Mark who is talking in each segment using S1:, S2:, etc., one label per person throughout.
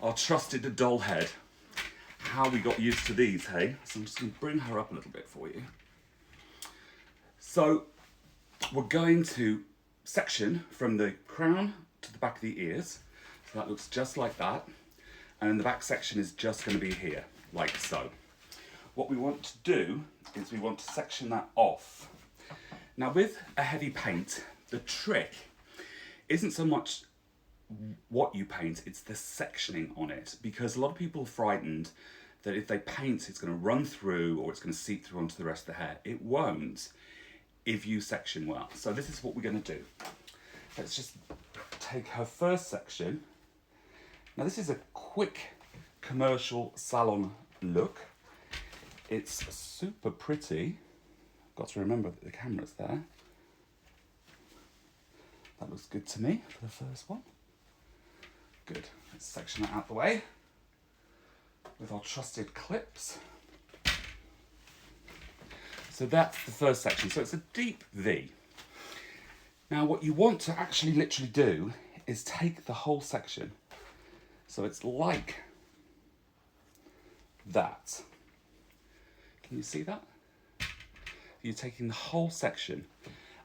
S1: our trusted doll head. How we got used to these, hey? So I'm just going to bring her up a little bit for you. So we're going to section from the crown to the back of the ears. So that looks just like that. And then the back section is just going to be here, like so. What we want to do is we want to section that off. Now with a heavy paint, the trick isn't so much what you paint, it's the sectioning on it, because a lot of people are frightened that if they paint it's going to run through or it's going to seep through onto the rest of the hair. It won't if you section well. So this is what we're going to do. Let's just take her first section. Now this is a quick commercial salon look. It's super pretty. Got to remember that the camera's there. That looks good to me for the first one. Good. Let's section that out the way with our trusted clips. So that's the first section. So it's a deep V. Now what you want to actually literally do is take the whole section. So it's like that. Can you see that? You're taking the whole section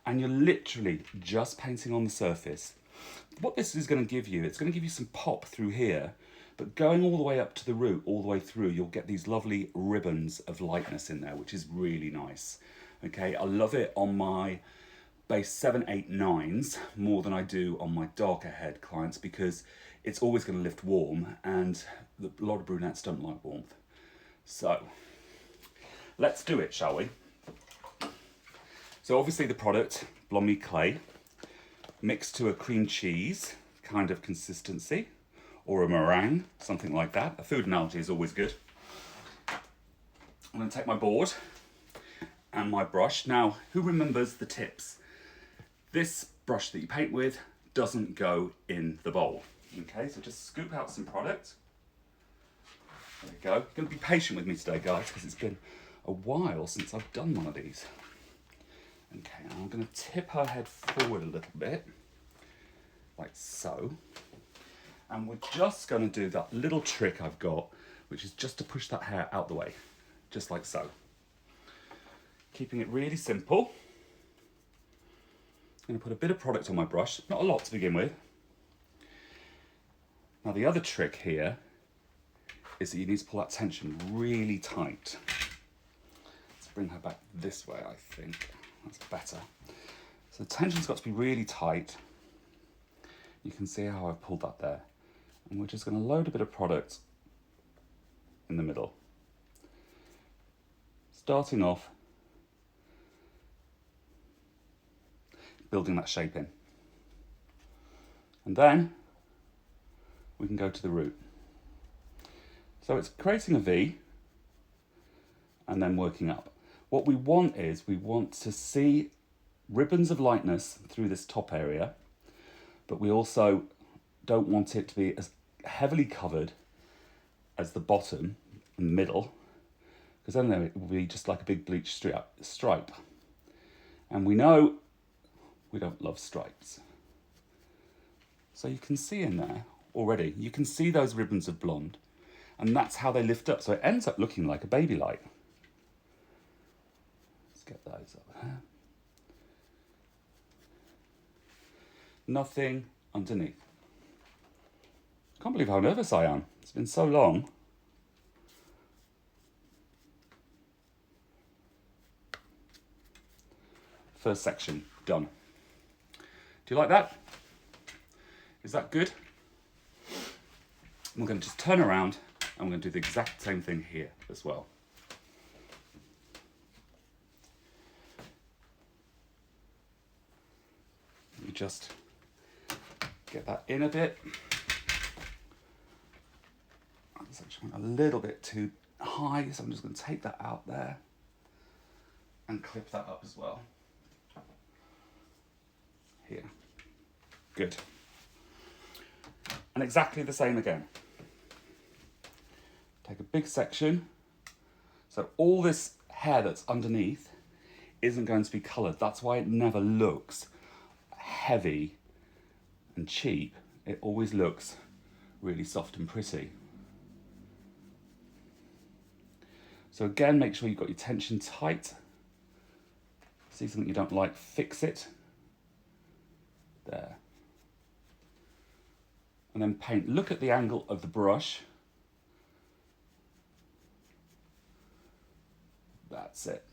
S1: and you're literally just painting on the surface. What this is going to give you, it's going to give you some pop through here, but going all the way up to the root, all the way through, you'll get these lovely ribbons of lightness in there, which is really nice. Okay, I love it on my base 7, 8, 9s more than I do on my darker head clients, because it's always going to lift warm, and a lot of brunettes don't like warmth. So let's do it, shall we? So obviously the product, Blonde Me Clay, mixed to a cream cheese kind of consistency, or a meringue, something like that. A food analogy is always good. I'm going to take my board and my brush. Now, who remembers the tips? This brush that you paint with doesn't go in the bowl. Okay, so just scoop out some product. There we go. You're going to be patient with me today, guys, because it's been a while since I've done one of these. Okay, now I'm going to tip her head forward a little bit, like so. And we're just going to do that little trick I've got, which is just to push that hair out the way, just like so. Keeping it really simple. I'm going to put a bit of product on my brush, not a lot to begin with. Now the other trick here is that you need to pull that tension really tight. Let's bring her back this way, I think. That's better. So the tension's got to be really tight. You can see how I've pulled that there. And we're just going to load a bit of product in the middle. Starting off, building that shape in. And then we can go to the root. So it's creating a V and then working up. What we want is, we want to see ribbons of lightness through this top area, but we also don't want it to be as heavily covered as the bottom and the middle, because then it will be just like a big bleach stripe. And we know we don't love stripes. So you can see in there already, you can see those ribbons of blonde, and that's how they lift up. So it ends up looking like a baby light. Get those up there. Nothing underneath. Can't believe how nervous I am. It's been so long. First section done. Do you like that? Is that good? We're going to just turn around and we're going to do the exact same thing here as well. Just get that in a bit. This actually went a little bit too high, so I'm just going to take that out there and clip that up as well. Here. Good. And exactly the same again. Take a big section. So all this hair that's underneath isn't going to be coloured. That's why it never looks heavy and cheap. It always looks really soft and pretty. So again, make sure you've got your tension tight. See something you don't like, fix it. There. And then paint. Look at the angle of the brush. That's it.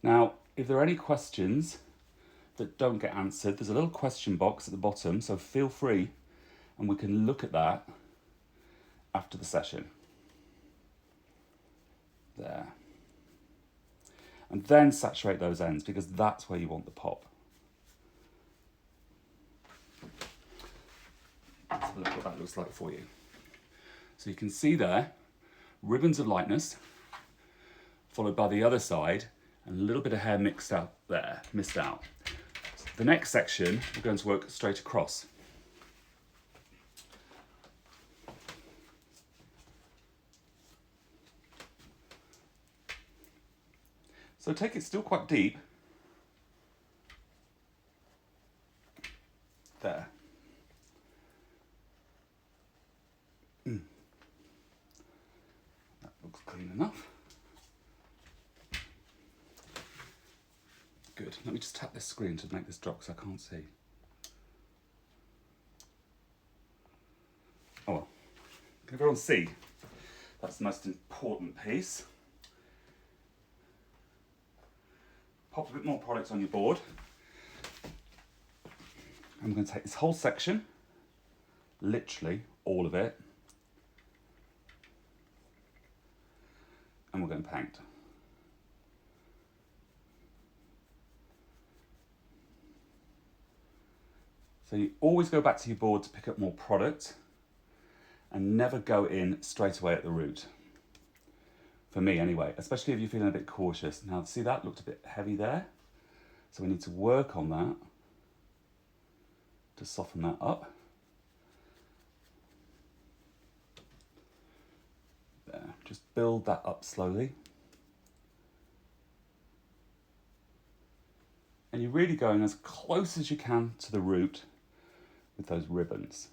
S1: Now, if there are any questions that don't get answered, there's a little question box at the bottom, so feel free and we can look at that after the session. There. And then saturate those ends because that's where you want the pop. Let's have a look what that looks like for you. So you can see there, ribbons of lightness, followed by the other side, and a little bit of hair mixed out there, missed out. The next section, we're going to work straight across. So take it still quite deep. There. That looks clean enough. Good. Let me just tap this screen to make this drop because I can't see. Oh well. Can everyone see? That's the most important piece. Pop a bit more product on your board. I'm going to take this whole section, literally all of it, and we're going to paint. So you always go back to your board to pick up more product and never go in straight away at the root. For me anyway, especially if you're feeling a bit cautious. Now see, that looked a bit heavy there. So we need to work on that to soften that up. There, just build that up slowly. And you're really going as close as you can to the root with those ribbons.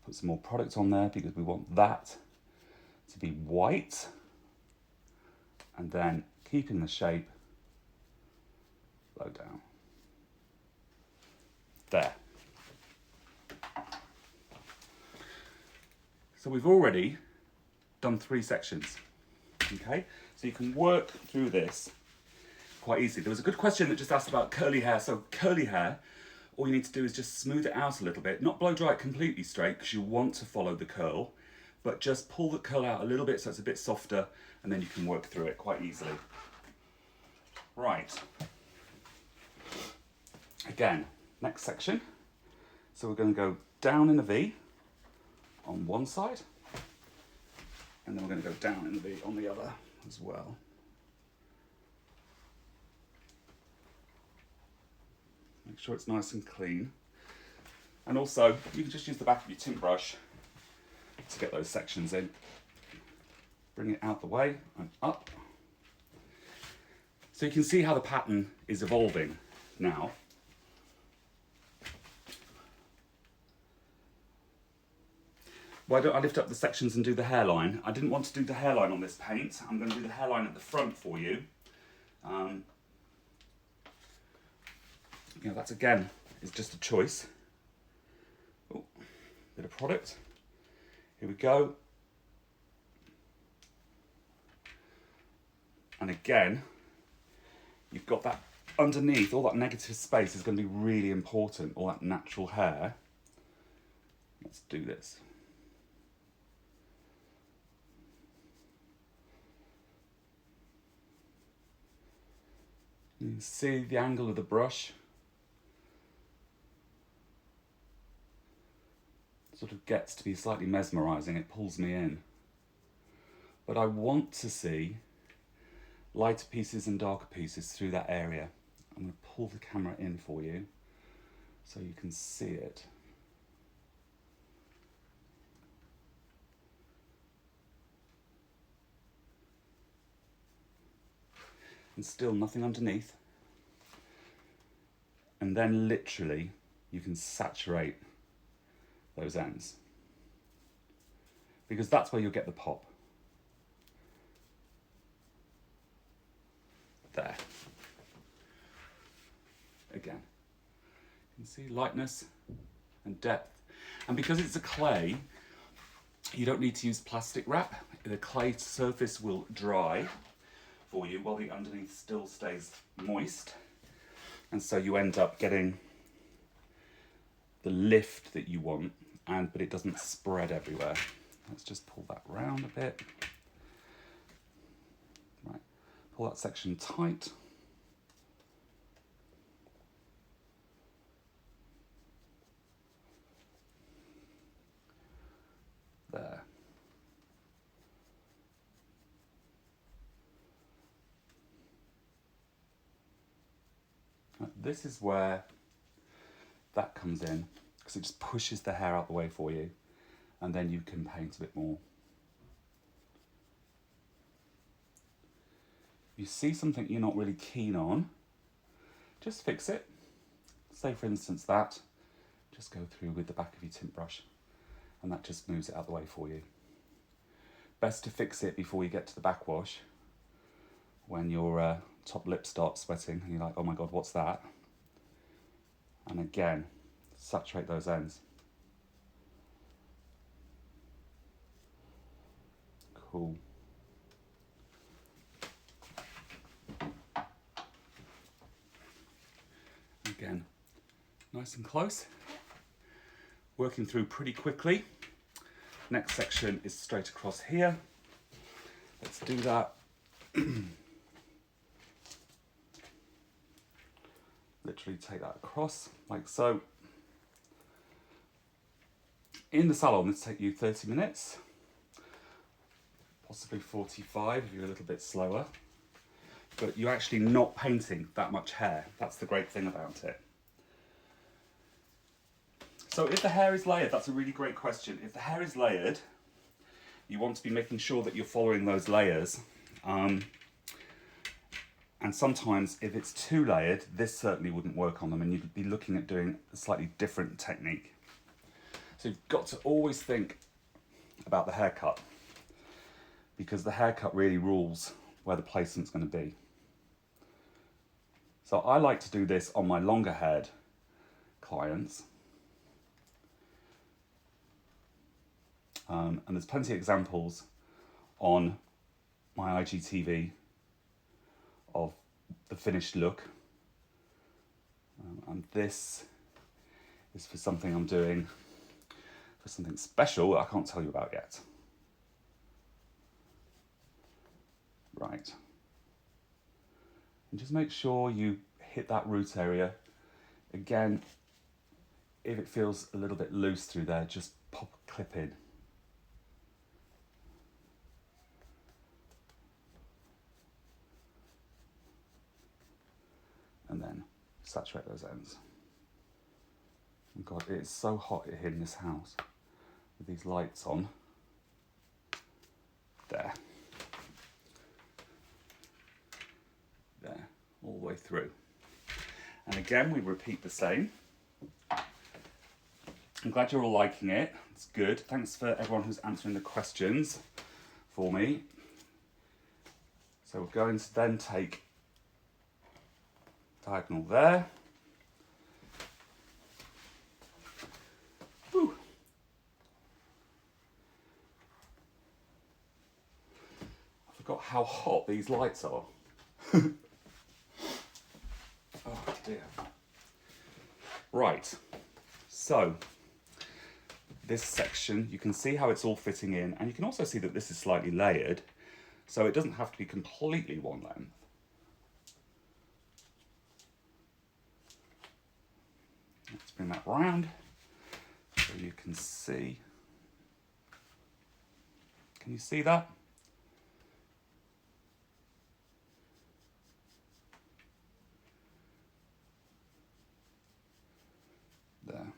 S1: Put some more product on there because we want that to be white, and then keeping the shape low down. There. So we've already done 3 sections, okay? So you can work through this quite easily. There was a good question that just asked about curly hair. So curly hair, all you need to do is just smooth it out a little bit, not blow dry it completely straight because you want to follow the curl, but just pull the curl out a little bit so it's a bit softer, and then you can work through it quite easily. Right. Again, next section. So we're going to go down in a V on one side, and then we're going to go down in a V on the other as well. Make sure it's nice and clean. And also, you can just use the back of your tint brush to get those sections in. Bring it out the way and up. So you can see how the pattern is evolving now. Why don't I lift up the sections and do the hairline? I didn't want to do the hairline on this paint. I'm going to do the hairline at the front for you. You know, that's again, is just a choice. Oh, bit of product. Here we go. And again, you've got that underneath, all that negative space is going to be really important, all that natural hair. Let's do this. You can see the angle of the brush. Sort of gets to be slightly mesmerising, it pulls me in. But I want to see lighter pieces and darker pieces through that area. I'm going to pull the camera in for you so you can see it. And still nothing underneath. And then literally you can saturate those ends, because that's where you'll get the pop. There. Again, you can see lightness and depth. And because it's a clay, you don't need to use plastic wrap. The clay surface will dry for you while the underneath still stays moist. And so you end up getting the lift that you want, but it doesn't spread everywhere. Let's just pull that round a bit. Right, pull that section tight. There. This is where that comes in, because it just pushes the hair out the way for you, and then you can paint a bit more. If you see something you're not really keen on, just fix it. Say for instance that, just go through with the back of your tint brush, and that just moves it out the way for you. Best to fix it before you get to the backwash, when your top lip starts sweating and you're like, oh my god, what's that? And again, saturate those ends. Cool. Again, nice and close. Working through pretty quickly. Next section is straight across here. Let's do that. Literally take that across like so. In the salon, this will take you 30 minutes, possibly 45 if you're a little bit slower, but you're actually not painting that much hair. That's the great thing about it. So if the hair is layered, that's a really great question. If the hair is layered, you want to be making sure that you're following those layers. And sometimes if it's too layered, this certainly wouldn't work on them, and you'd be looking at doing a slightly different technique. So you've got to always think about the haircut, because the haircut really rules where the placement's going to be. So I like to do this on my longer haired clients. And there's plenty of examples on my IGTV of the finished look. And this is for something I'm doing, for something special I can't tell you about yet. Right. And just make sure you hit that root area. Again, if it feels a little bit loose through there, just pop a clip in. And then saturate those ends. Oh God, it is so hot here in this house with these lights on. There. There, all the way through. And again, we repeat the same. I'm glad you're all liking it. It's good. Thanks for everyone who's answering the questions for me. So we're going to then take diagonal there. Woo. I forgot how hot these lights are. Oh dear. Right, so this section, you can see how it's all fitting in, and you can also see that this is slightly layered, so it doesn't have to be completely one length. Let's bring that round so you can see. Can you see that? There.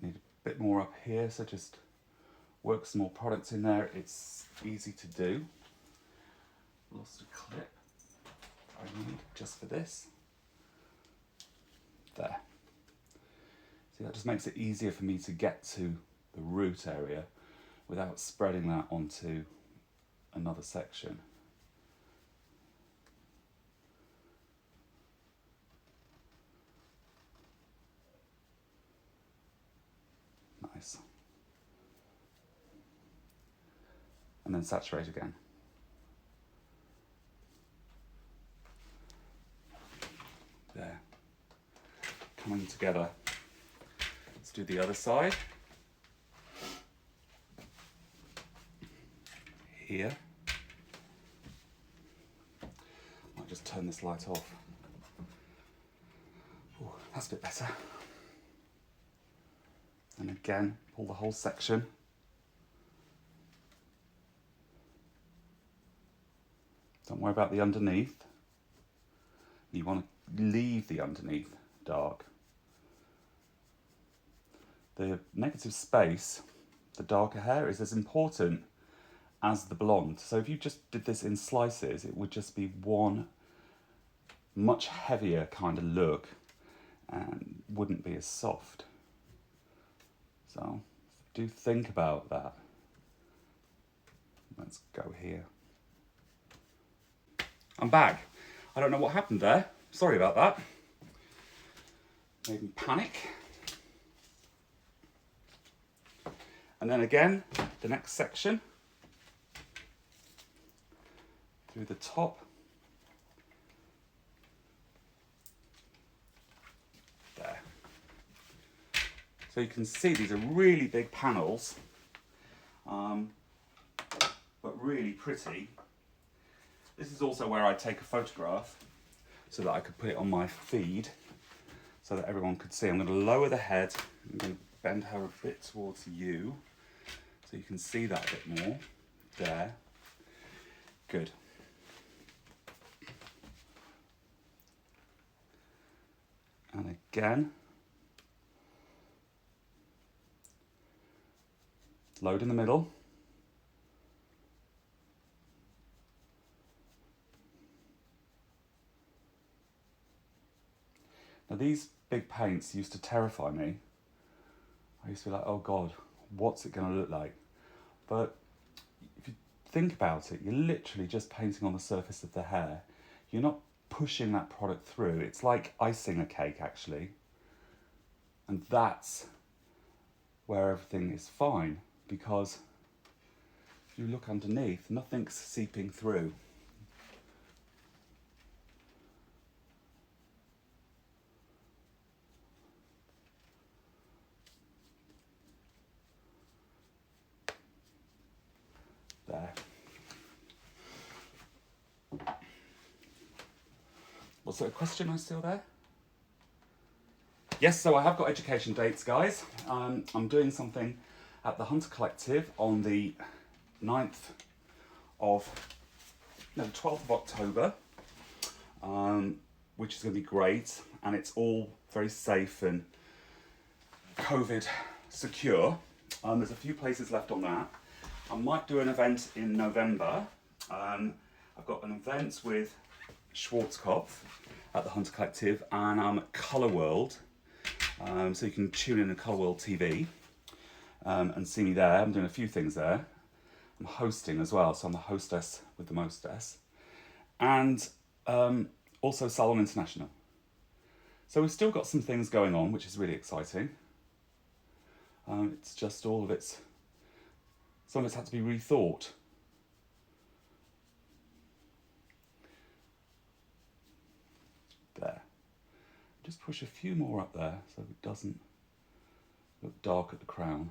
S1: Need a bit more up here, so just work some more products in there. It's easy to do. Lost a clip I need just for this. There. See, that just makes it easier for me to get to the root area without spreading that onto another section. Nice. And then saturate again. There. Coming together. Let's do the other side. Here. I'll just turn this light off. Ooh, that's a bit better. And again, pull the whole section. Don't worry about the underneath. You want to leave the underneath dark. The negative space, the darker hair, is as important as the blonde. So if you just did this in slices, it would just be one much heavier kind of look and wouldn't be as soft. So do think about that. Let's go here. I'm back. I don't know what happened there. Sorry about that. Made me panic. And then again, the next section. Through the top. There. So you can see these are really big panels, but really pretty. This is also where I take a photograph so that I could put it on my feed so that everyone could see. I'm going to lower the head. I'm going to bend her a bit towards you so you can see that a bit more. There. Good. And again, load in the middle. Now these big paints used to terrify me. I used to be like, oh God, what's it going to look like? But if you think about it, you're literally just painting on the surface of the hair. You're not pushing that product through. It's like icing a cake, actually. And that's where everything is fine, because if you look underneath, nothing's seeping through. There. Was there a question I still there? Yes, so I have got education dates, guys. I'm doing something at the Hunter Collective on the 12th of October, which is going to be great, and it's all very safe and COVID secure. There's a few places left on that. I might do an event in November. I've got an event with Schwarzkopf at the Hunter Collective, and I'm at Colour World. So you can tune in to Colour World TV and see me there. I'm doing a few things there. I'm hosting as well, so I'm the hostess with the mostess. And also Salon International. So we've still got some things going on, which is really exciting. It's just all of it's, some of it's had to be rethought. There. Just push a few more up there so it doesn't look dark at the crown.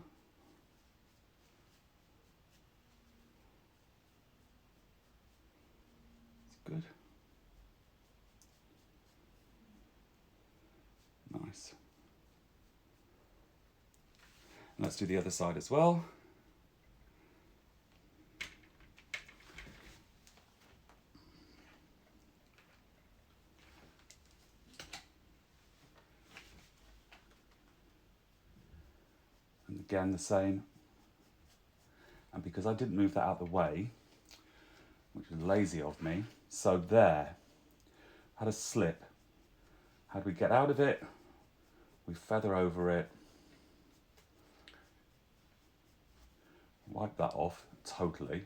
S1: It's good. Nice. And let's do the other side as well. And again, the same. because I didn't move that out of the way, which was lazy of me. So there, had a slip. How do we get out of it? We feather over it. Wipe that off totally.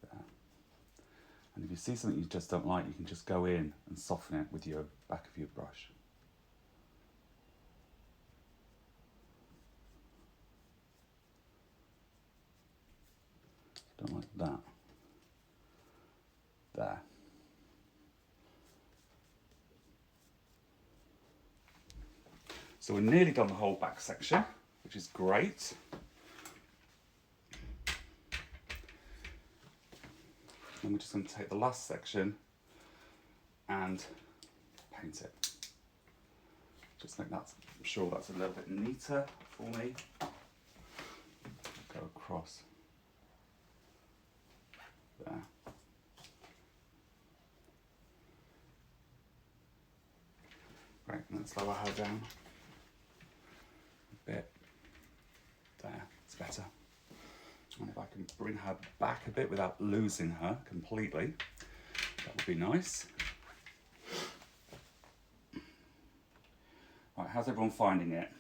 S1: There. And if you see something you just don't like, you can just go in and soften it with your back of your brush. Don't like that. There. So we're nearly done the whole back section, which is great. And we're just going to take the last section and paint it. Just make that, I'm sure that's a little bit neater for me. Go across there. Great, and let's lower her down a bit. There, it's better. And if I can bring her back a bit without losing her completely, that would be nice. Right, how's everyone finding it?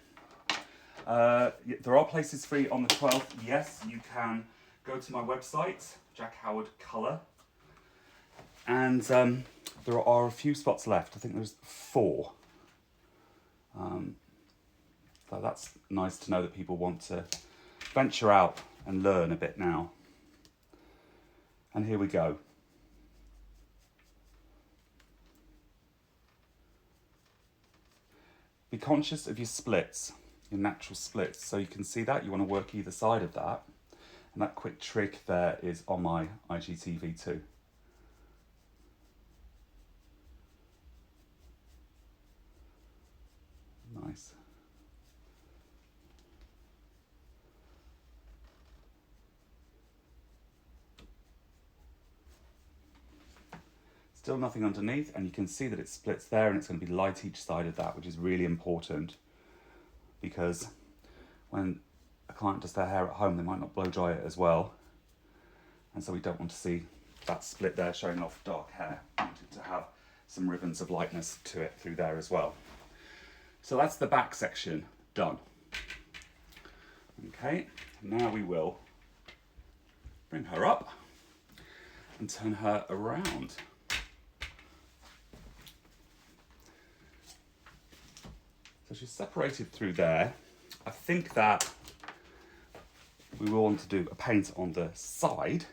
S1: There are places free on the 12th. Yes, you can go to my website, Jack Howard Colour, and there are a few spots left. I think there's 4. So that's nice to know that people want to venture out and learn a bit now. And here we go. Be conscious of your splits, your natural splits. So you can see that, you want to work either side of that. And that quick trick there is on my IGTV too. Nice. Still nothing underneath, and you can see that it splits there, and it's going to be light each side of that, which is really important, because when a client does their hair at home, they might not blow dry it as well, and so we don't want to see that split there showing off dark hair. We wanted to have some ribbons of lightness to it through there as well. So that's the back section done. Okay, now we will bring her up and turn her around. So she's separated through there. I think that we will want to do a paint on the side.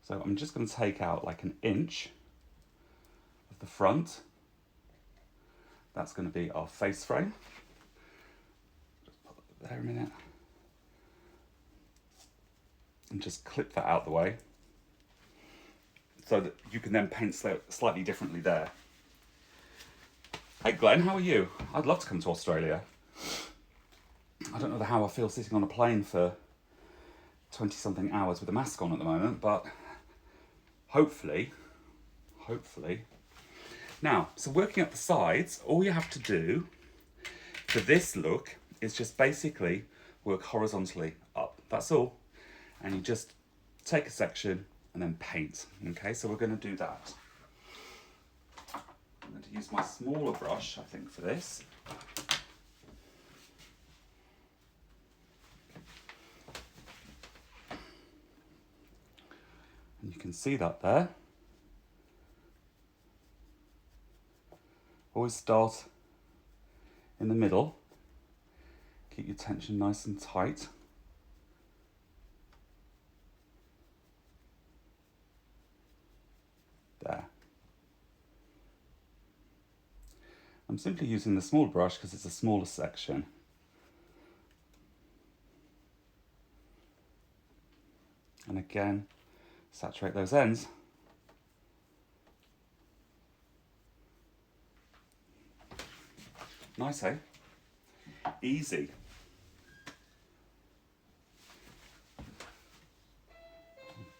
S1: So I'm just going to take out like an inch of the front. That's going to be our face frame. Just put it there a minute. And just clip that out the way, so that you can then paint slightly differently there. Hey Glenn, how are you? I'd love to come to Australia. I don't know how I feel sitting on a plane for 20 something hours with a mask on at the moment, but hopefully. Now, so working up the sides, all you have to do for this look is just basically work horizontally up. That's all. And you just take a section and then paint. Okay, so we're going to do that. I'm going to use my smaller brush, I think, for this. And you can see that there. Always start in the middle. Keep your tension nice and tight. There. I'm simply using the small brush because it's a smaller section. And again, saturate those ends. Nice, eh? Easy.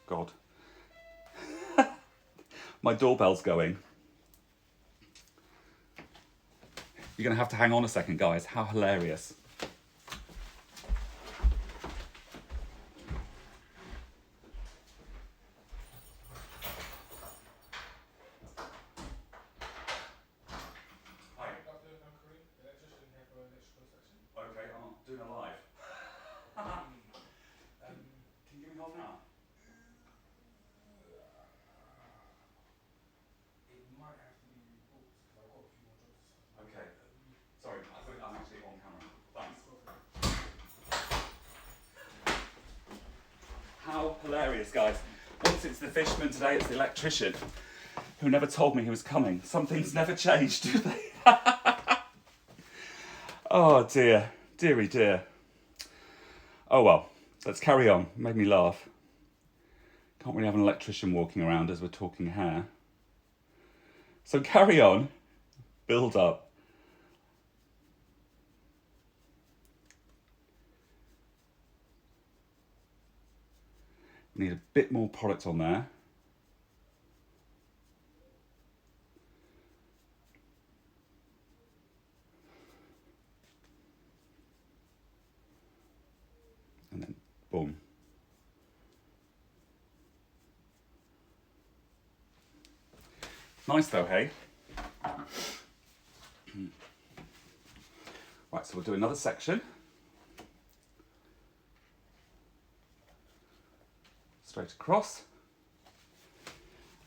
S1: God. My doorbell's going. You're going to have to hang on a second, guys. How hilarious. doing a live. Can you give me half an hour?
S2: It might have to be rebooked because I've got a few more jobs.
S1: Okay. Sorry, I thought I'm actually on camera. Thanks. How hilarious, guys. Once it's the fishman, today it's the electrician, who never told me he was coming. Some things never change, do they? Oh dear, dearie dear. Oh well, let's carry on. Made me laugh. Can't really have an electrician walking around as we're talking hair. So carry on, build up. Need a bit more product on there. And then boom. Nice though, hey? Right, so we'll do another section. Straight across.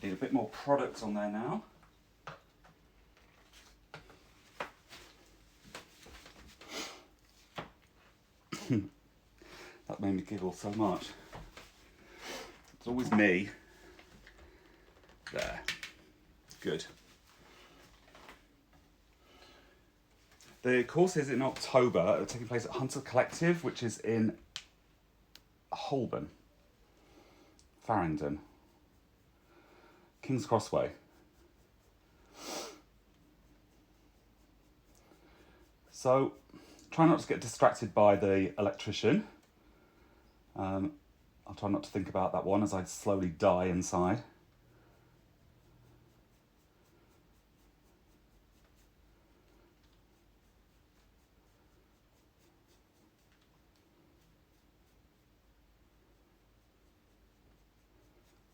S1: Need a bit more product on there now. That made me giggle so much. It's always me. There. Good. The course is in October, taking place at Hunter Collective, which is in Holborn, Farringdon, King's Crossway. So, try not to get distracted by the electrician. I'll try not to think about that one as I slowly die inside.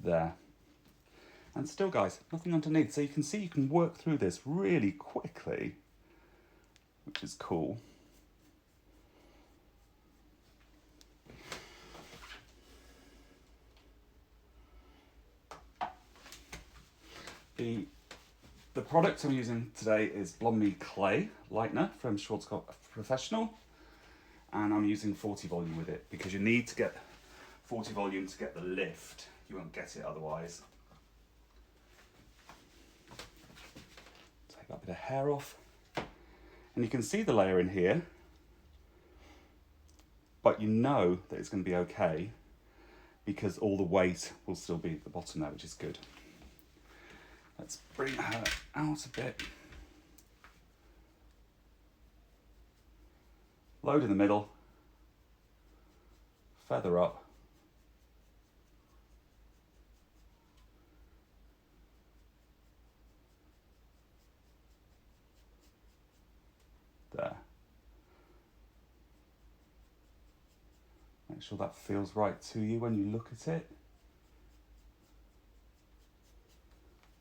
S1: There. And still, guys, nothing underneath. So you can see you can work through this really quickly, which is cool. The product I'm using today is Blonde Me Clay Lightener from Schwarzkopf Professional, and I'm using 40 volume with it because you need to get 40 volume to get the lift. You won't get it otherwise. Take that bit of hair off, and you can see the layer in here, but you know that it's going to be okay because all the weight will still be at the bottom there, which is good. Let's bring her out a bit. Load in the middle, feather up. There. Make sure that feels right to you when you look at it.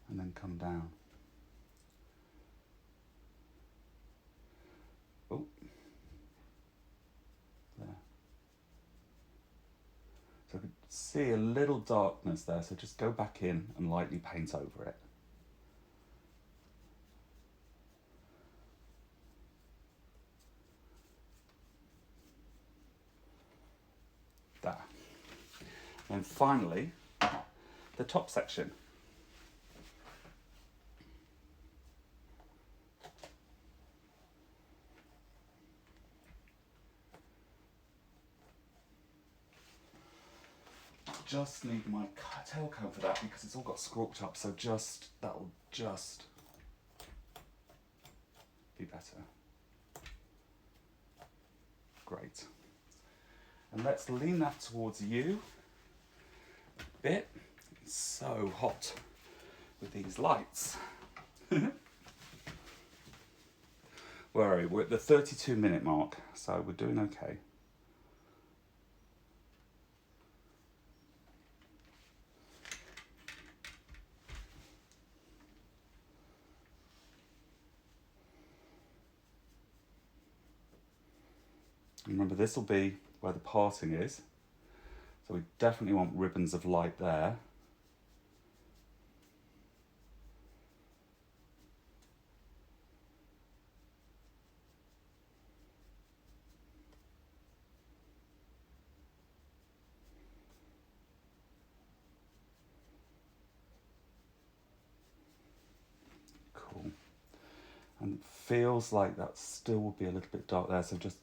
S1: And then come down. Oh. There. So I could see a little darkness there, so just go back in and lightly paint over it. There. And finally, the top section. Just need my tailcoat for that because it's all got scorched up, so that'll just be better. Great. And let's lean that towards you a bit. It's so hot with these lights. Where are we? We're at the 32-minute mark, so we're doing okay. Remember, this will be where the parting is. So we definitely want ribbons of light there. Cool. And it feels like that still will be a little bit dark there, so just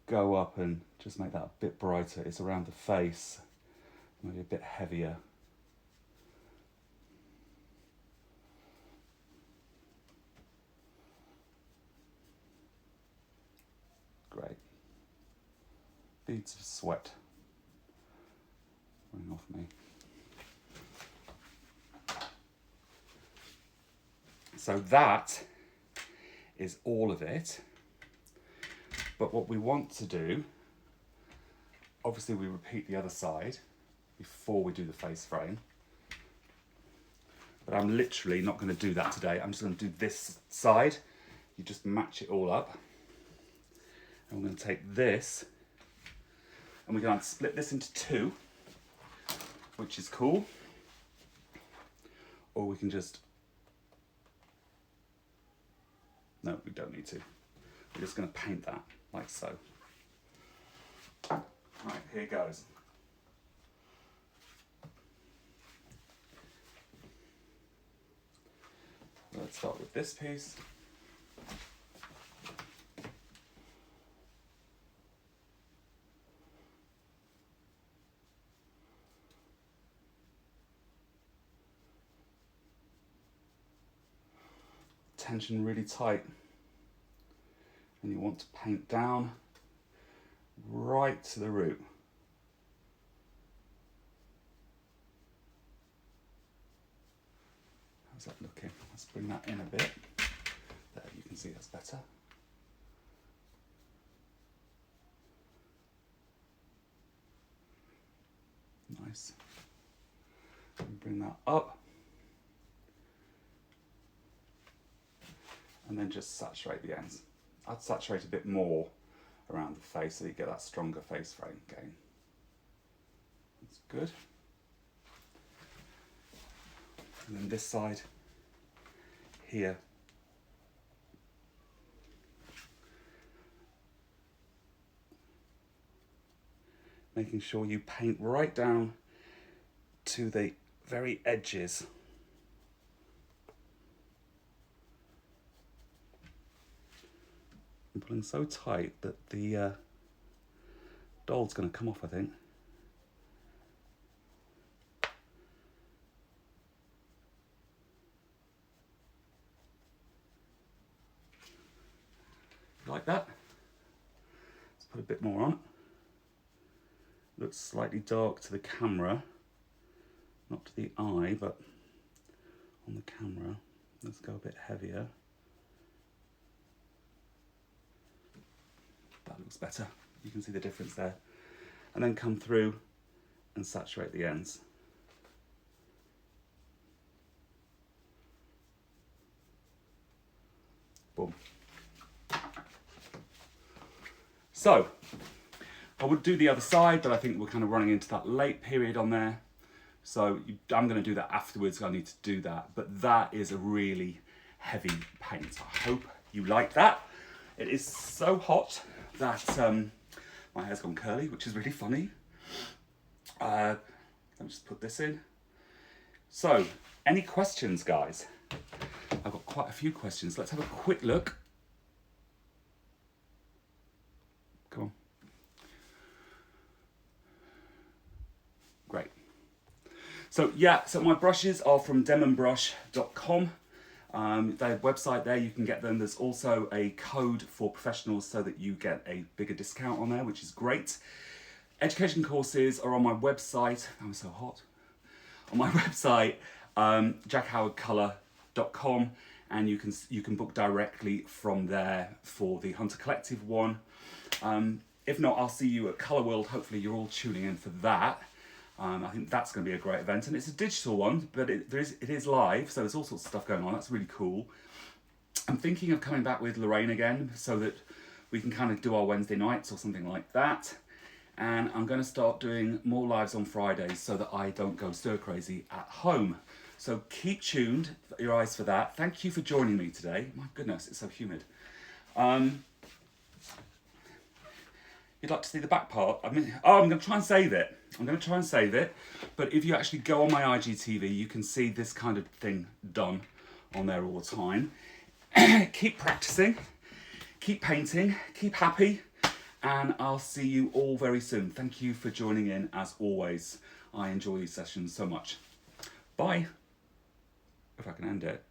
S1: go up and just make that a bit brighter. It's around the face, maybe a bit heavier. Great. Beads of sweat running off me. So that is all of it. But what we want to do, obviously we repeat the other side before we do the face frame. But I'm literally not going to do that today. I'm just going to do this side. You just match it all up. And we're going to take this and we're going to split this into two, which is cool. Or we can just, no, we don't need to. We're just going to paint that like so. Right, here goes. Let's start with this piece. Tension really tight, and you want to paint down right to the root. How's that looking? Let's bring that in a bit. There, you can see that's better. Nice. And bring that up. And then just saturate the ends. I'd saturate a bit more around the face so you get that stronger face frame again. That's good. And then this side here. Making sure you paint right down to the very edges. I'm pulling so tight that the doll's going to come off, I think. Like that. Let's put a bit more on. Looks slightly dark to the camera, not to the eye, but on the camera. Let's go a bit heavier. That looks better. You can see the difference there. And then come through and saturate the ends. Boom. So, I would do the other side, but I think we're kind of running into that late period on there. So I'm going to do that afterwards. I need to do that. But that is a really heavy paint. I hope you like that. It is so hot that my hair's gone curly, which is really funny. Let me just put this in. So, any questions, guys? I've got quite a few questions. Let's have a quick look. Come on. Great. So yeah, so my brushes are from demonbrush.com. Their website there, you can get them. There's also a code for professionals so that you get a bigger discount on there, which is great. Education courses are on my website. I'm so hot. On my website, jackhowardcolour.com, and you can book directly from there for the Hunter Collective one. If not, I'll see you at Colour World. Hopefully you're all tuning in for that. I think that's going to be a great event, and it's a digital one, but it is live, so there's all sorts of stuff going on. That's really cool. I'm thinking of coming back with Lorraine again, so that we can kind of do our Wednesday nights or something like that. And I'm going to start doing more lives on Fridays so that I don't go stir crazy at home. So keep tuned, your eyes for that. Thank you for joining me today. My goodness, it's so humid. You'd like to see the back part? I'm going to try and save it. But if you actually go on my IGTV, you can see this kind of thing done on there all the time. Keep practicing, keep painting, keep happy, and I'll see you all very soon. Thank you for joining in, as always. I enjoy these sessions so much. Bye. If I can end it.